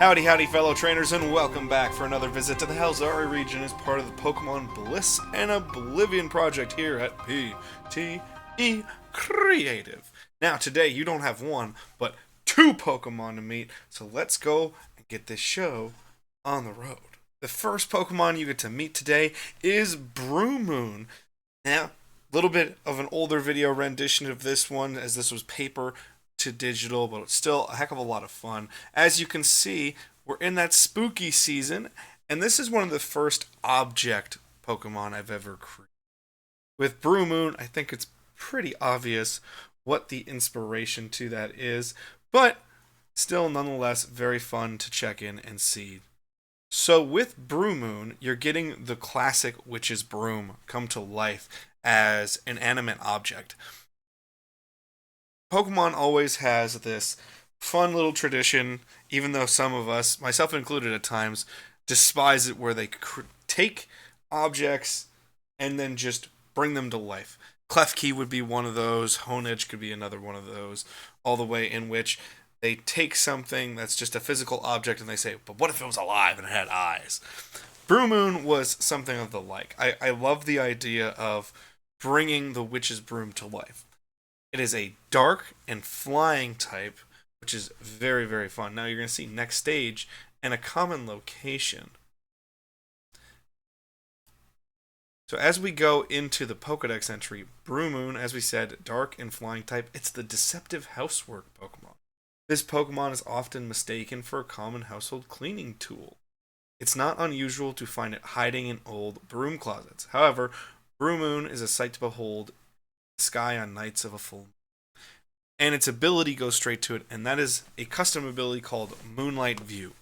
Howdy, howdy, fellow trainers, and welcome back for another visit to the Halzari region as part of the Pokemon Bliss and Oblivion Project here at PTE Creative. Now, today you don't have one, but two Pokemon to meet, so let's go and get this show on the road. The first Pokemon you get to meet today is Broomoon. Now, a little bit of an older video rendition of this one, as this was paper to digital, but it's still a heck of a lot of fun. As you can see, we're in that spooky season, and this is one of the first object Pokemon I've ever created. With Broomoon, I think it's pretty obvious what the inspiration to that is, but still nonetheless very fun to check in and see. So with Broomoon, you're getting the classic witch's broom come to life as an animate object. Pokemon always has this fun little tradition, even though some of us, myself included at times, despise it, where they take objects and then just bring them to life. Klefki would be one of those, Honedge could be another one of those, all the way in which they take something that's just a physical object and they say, but what if it was alive and it had eyes? Broomoon was something of the like. I love the idea of bringing the witch's broom to life. It is a dark and flying type, which is very, very fun. Now you're going to see next stage and a common location. So as we go into the Pokedex entry, Broomoon, as we said, dark and flying type, it's the deceptive housework Pokemon. This Pokemon is often mistaken for a common household cleaning tool. It's not unusual to find it hiding in old broom closets. However, Broomoon is a sight to behold sky on nights of a full moon. And its ability goes straight to it, and that is a custom ability called Moonlight View,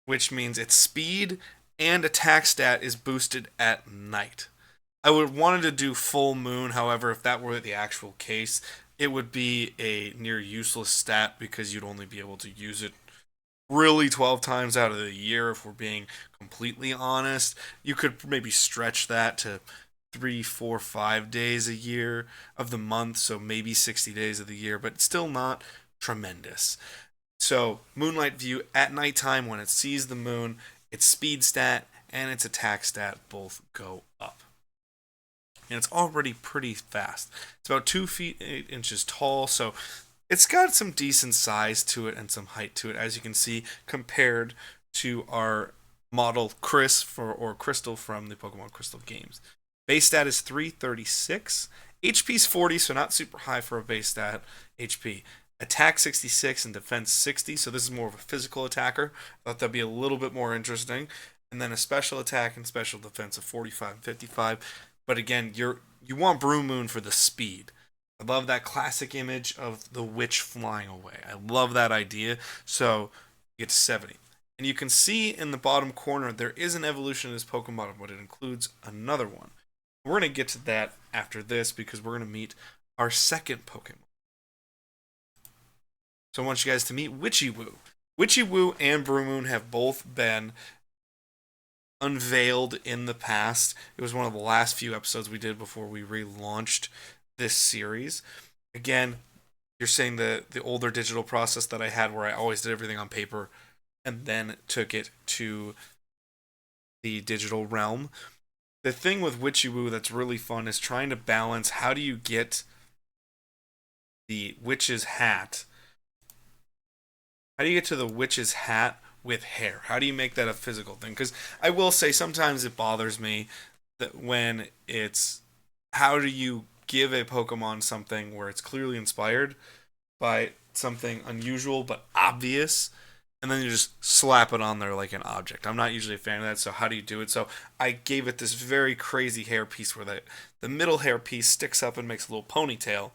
which means its speed and attack stat is boosted at night. I would wanted to do full moon, however, if that were the actual case, it would be a near useless stat because you'd only be able to use it really 12 times out of the year, if we're being completely honest. You could maybe stretch that to 3, 4, 5 days a year of the month, so maybe 60 days of the year, but still not tremendous. So Moonlight View at nighttime, when it sees the moon, its speed stat and its attack stat both go up. And it's already pretty fast. It's about 2 feet 8 inches tall, so it's got some decent size to it and some height to it, as you can see, compared to our model or Crystal from the Pokemon Crystal games. Base stat is 336. HP is 40, so not super high for a base stat HP. Attack 66 and defense 60, so this is more of a physical attacker. I thought that'd be a little bit more interesting. And then a special attack and special defense of 45 and 55. But again, you want Broomoon for the speed. I love that classic image of the witch flying away. I love that idea. So you get to 70. And you can see in the bottom corner, there is an evolution of this Pokemon, but it includes another one. We're going to get to that after this because we're going to meet our second Pokemon. So I want you guys to meet Witchy-Woo. Witchy-Woo and Broomoon have both been unveiled in the past. It was one of the last few episodes we did before we relaunched this series. Again, you're saying the older digital process that I had where I always did everything on paper and then took it to the digital realm. The thing with Witchy-Woo that's really fun is trying to balance how do you get the witch's hat. How do you get to the witch's hat with hair? How do you make that a physical thing? Because I will say sometimes it bothers me that when it's how do you give a Pokemon something where it's clearly inspired by something unusual but obvious, and then you just slap it on there like an object. I'm not usually a fan of that, so how do you do it? So I gave it this very crazy hair piece where the middle hair piece sticks up and makes a little ponytail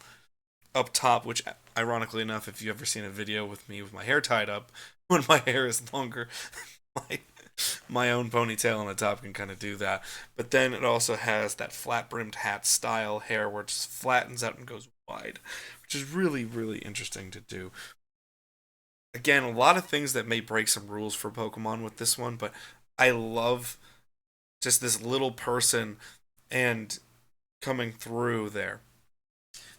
up top, which ironically enough, if you've ever seen a video with me with my hair tied up, when my hair is longer, my own ponytail on the top can kind of do that. But then it also has that flat-brimmed hat style hair where it just flattens out and goes wide, which is really, really interesting to do. Again, a lot of things that may break some rules for Pokemon with this one, but I love just this little person and coming through there.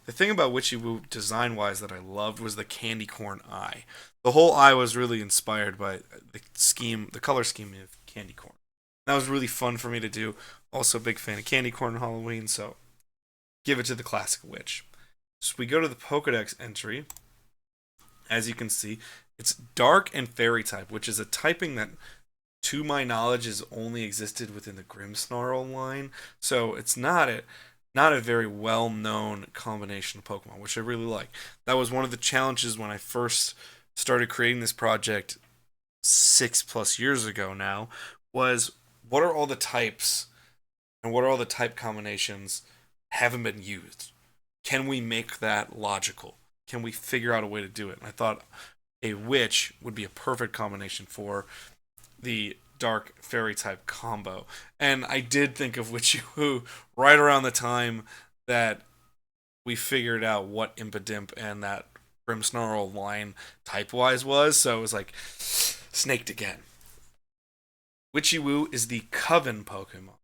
The thing about Witchy Woo design-wise that I loved was the candy corn eye. The whole eye was really inspired by the color scheme of candy corn. That was really fun for me to do. Also a big fan of candy corn on Halloween, so give it to the classic witch. So we go to the Pokedex entry. As you can see, it's dark and fairy type, which is a typing that, to my knowledge, has only existed within the Grimmsnarl line. So it's not a very well-known combination of Pokemon, which I really like. That was one of the challenges when I first started creating this project 6+ years ago now, was what are all the types and what are all the type combinations haven't been used? Can we make that logical? Can we figure out a way to do it? And I thought a witch would be a perfect combination for the dark fairy type combo. And I did think of Witchy Woo right around the time that we figured out what Impidimp and that Grimmsnarl line type-wise was. So it was like, snaked again. Witchy Woo is the Coven Pokemon.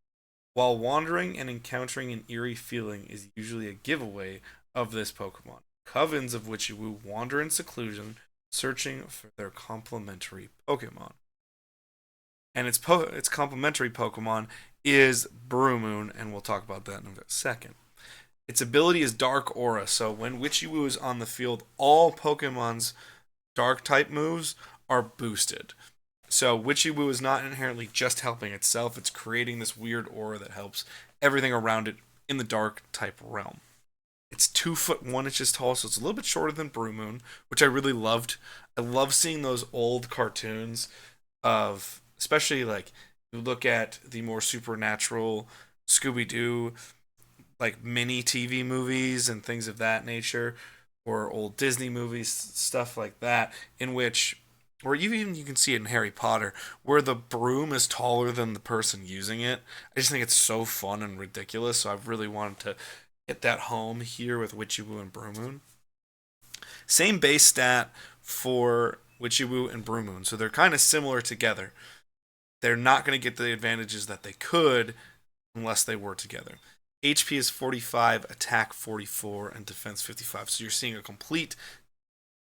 While wandering and encountering an eerie feeling is usually a giveaway of this Pokemon, covens of Witchy Woo wander in seclusion, searching for their complementary Pokemon. And its complementary Pokemon is Brumoon, and we'll talk about that in a second. Its ability is Dark Aura, so when Witchy Woo is on the field, all Pokemon's Dark type moves are boosted. So Witchy Woo is not inherently just helping itself, it's creating this weird aura that helps everything around it in the Dark type realm. It's 2 foot 1 inches tall, so it's a little bit shorter than Brumoon, which I really loved. I love seeing those old cartoons of, especially like, you look at the more supernatural Scooby-Doo, like mini TV movies and things of that nature, or old Disney movies, stuff like that, in which, or even you can see it in Harry Potter, where the broom is taller than the person using it. I just think it's so fun and ridiculous, so I've really wanted to hit that home here with Witchy Woo and Brumoon. Same base stat for Witchy Woo and Brumoon, so they're kind of similar together. They're not going to get the advantages that they could unless they were together. HP is 45, attack 44, and defense 55, so you're seeing a complete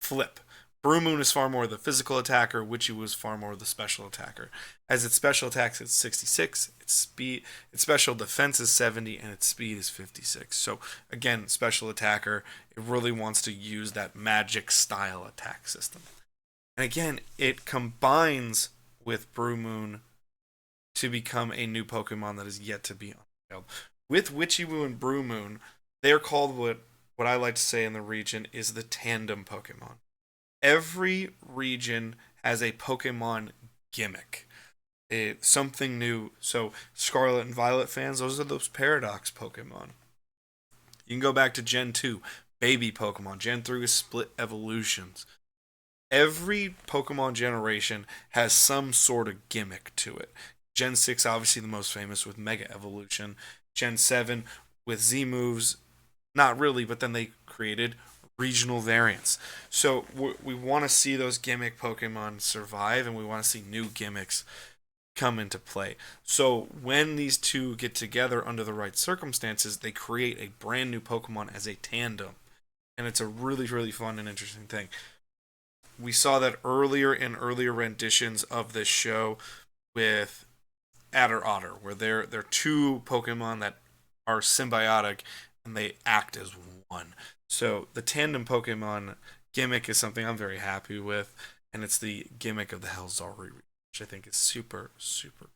flip. Brumoon is far more the physical attacker, Witchy Woo is far more the special attacker. As its special attacks, it's 66, its special defense is 70, and its speed is 56. So again, special attacker, it really wants to use that magic style attack system. And again, it combines with Brumoon to become a new Pokemon that is yet to be unveiled. With Witchy Woo and Brumoon, they are called what I like to say in the region is the tandem Pokemon. Every region has a Pokemon gimmick. Something new. So Scarlet and Violet fans, those are those Paradox Pokemon. You can go back to Gen 2, baby Pokemon. Gen 3 is split evolutions. Every Pokemon generation has some sort of gimmick to it. Gen 6 obviously the most famous with Mega Evolution. Gen 7 with Z moves, not really, but then they created regional variants. So we want to see those gimmick Pokemon survive, and we want to see new gimmicks come into play. So when these two get together under the right circumstances, they create a brand new Pokemon as a tandem. And it's a really, really fun and interesting thing. We saw that earlier in earlier renditions of this show with Adder Otter, where they're two Pokemon that are symbiotic and they act as one. So the tandem Pokemon gimmick is something I'm very happy with, and it's the gimmick of the Helzari, which I think is super, super.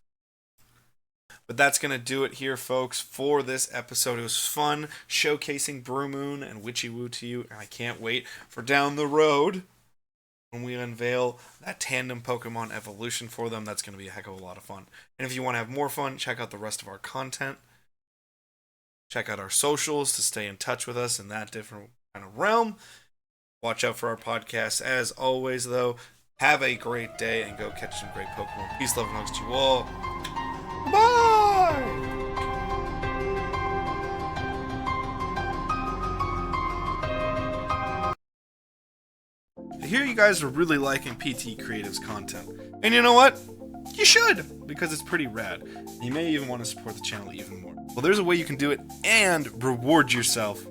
But that's going to do it here, folks, for this episode. It was fun showcasing Brumoon and Witchy Woo to you, and I can't wait for down the road when we unveil that tandem Pokemon evolution for them. That's going to be a heck of a lot of fun. And if you want to have more fun, check out the rest of our content. Check out our socials to stay in touch with us in that different kind of realm. Watch out for our podcast. As always, though, have a great day and go catch some great Pokemon. Peace, love, and hugs to you all. Bye! I hear you guys are really liking PT Creative's content. And you know what? You should, because it's pretty rad. You may even want to support the channel even more. Well, there's a way you can do it and reward yourself.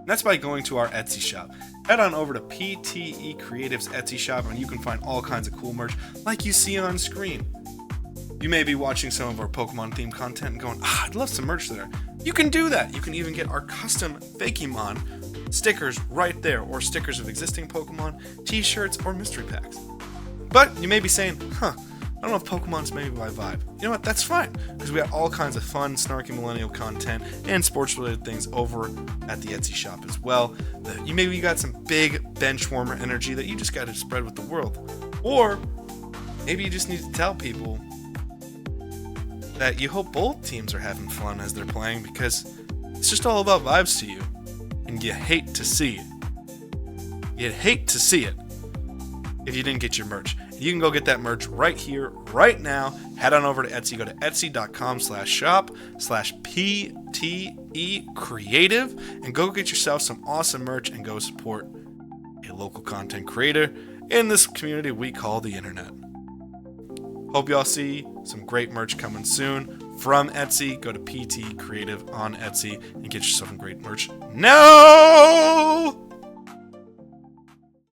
That's by going to our Etsy shop. Head on over to PTE Creative's Etsy shop and you can find all kinds of cool merch like you see on screen. You may be watching some of our Pokemon themed content and going, I'd love some merch there. You can do that. You can even get our custom Fakemon stickers right there, or stickers of existing Pokemon, t-shirts, or mystery packs. But you may be saying, I don't know if Pokemon's maybe my vibe. You know what? That's fine, because we got all kinds of fun, snarky millennial content and sports-related things over at the Etsy shop as well. You got some big bench warmer energy that you just got to spread with the world. Or maybe you just need to tell people that you hope both teams are having fun as they're playing, because it's just all about vibes to you, and you hate to see it. You'd hate to see it if you didn't get your merch. You can go get that merch right here, right now. Head on over to Etsy. Go to etsy.com/shop/PTE Creative and go get yourself some awesome merch and go support a local content creator in this community we call the internet. Hope y'all see some great merch coming soon from Etsy. Go to PT Creative on Etsy and get yourself some great merch. No!